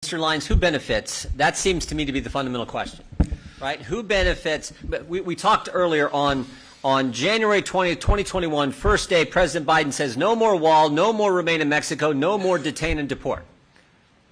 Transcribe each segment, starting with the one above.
Mr. Lyons, who benefits? That seems to me to be the fundamental question, right? Who benefits? We talked earlier on January 20th, 2021, first day, President Biden says no more wall, no more remain in Mexico, no more detain and deport.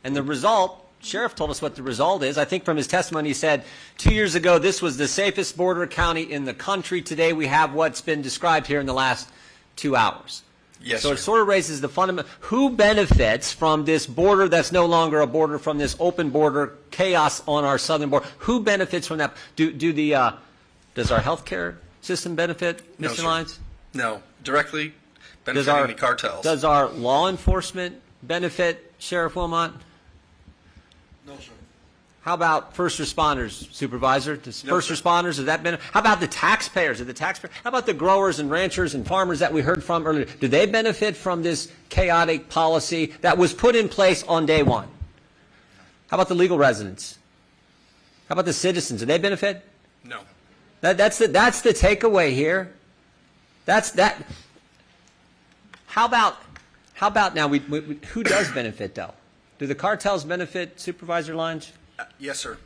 And the result, Sheriff told us what the result is. I think from his testimony he said 2 years ago this was the safest border county in the country. Today we have what's been described here in the last 2 hours. Yes, so sir. it sort of raises the fundamental, who benefits from this border that's no longer a border, from this open border chaos on our southern border? Who benefits from that? Does our health care system benefit, No, Mr. sir. Lyons? No, directly benefiting the cartels. Does our law enforcement benefit, Sheriff Wilmot? No, sir. How about first responders, Supervisor? Does first responders, does that benefit? How about the taxpayers? How about the growers and ranchers and farmers that we heard from earlier? Do they benefit from this chaotic policy that was put in place on day one? How about the legal residents? How about the citizens? Do they benefit? No. That's the takeaway here. That's that. How about now? Who does benefit though? Do the cartels benefit, Supervisor Lyons? Yes, sir.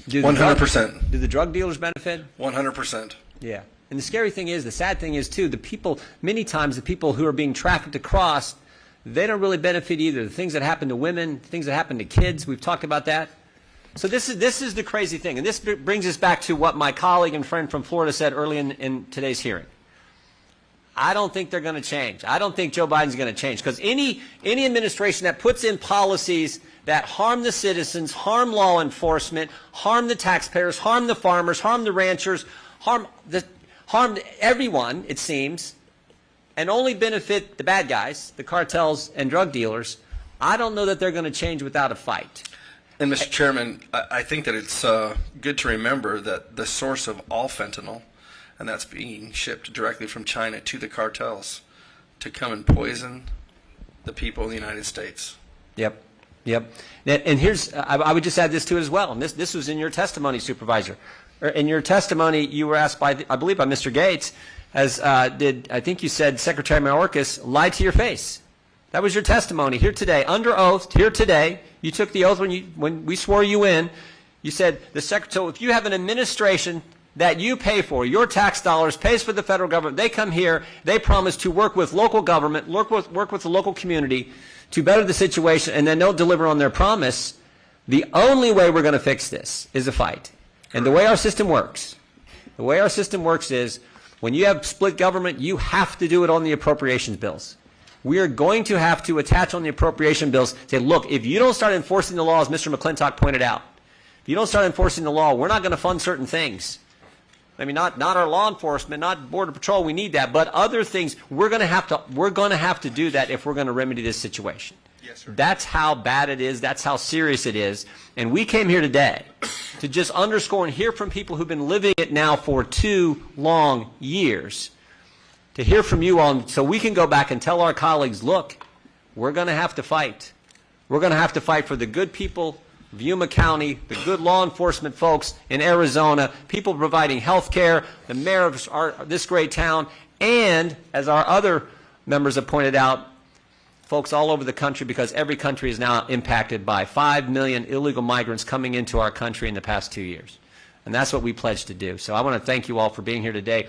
100%. Do the drug dealers benefit? 100%. Yeah. And the scary thing is, the sad thing is too, the people, many times the people who are being trafficked across, they don't really benefit either. The things that happen to women, things that happen to kids, we've talked about that. So this is the crazy thing. And this brings us back to what my colleague and friend from Florida said early in today's hearing. I don't think they're going to change. I don't think Joe Biden's going to change, because any administration that puts in policies that harm the citizens, harm law enforcement, harm the taxpayers, harm the farmers, harm the ranchers, harm everyone, it seems, and only benefit the bad guys, the cartels and drug dealers, I don't know that they're going to change without a fight. And Mr. Chairman, I think that it's good to remember that the source of all fentanyl, and that's being shipped directly from China to the cartels to come and poison the people of the United States. Yep. Yep. And here's, I would just add this to it as well. And this was in your testimony, Supervisor. In your testimony, you were asked by, I believe, by Mr. Gates, as I think you said Secretary Mayorkas lied to your face. That was your testimony here today, under oath, here today. You took the oath when we swore you in. You said, so if you have an administration that you pay for, your tax dollars, pays for the federal government, they come here, they promise to work with local government, work with the local community to better the situation, and then don't deliver on their promise, the only way we're going to fix this is a fight. And the way our system works, is when you have split government, you have to do it on the appropriations bills. We are going to have to attach on the appropriation bills, say, look, if you don't start enforcing the law, as Mr. McClintock pointed out, if you don't start enforcing the law, we're not going to fund certain things. I mean, not our law enforcement, not Border Patrol, we need that, but other things, we're going to have to do that if we're going to remedy this situation. Yes, sir. That's how bad it is, that's how serious it is. And we came here today to just underscore and hear from people who've been living it now for 2 long years, to hear from you all, so we can go back and tell our colleagues, look, we're going to have to fight. We're going to have to fight for the good people of Yuma County, the good law enforcement folks in Arizona, people providing health care, the mayor of this great town, and, as our other members have pointed out, folks all over the country, because every country is now impacted by 5 million illegal migrants coming into our country in the past 2 years. And that's what we pledged to do. So I want to thank you all for being here today.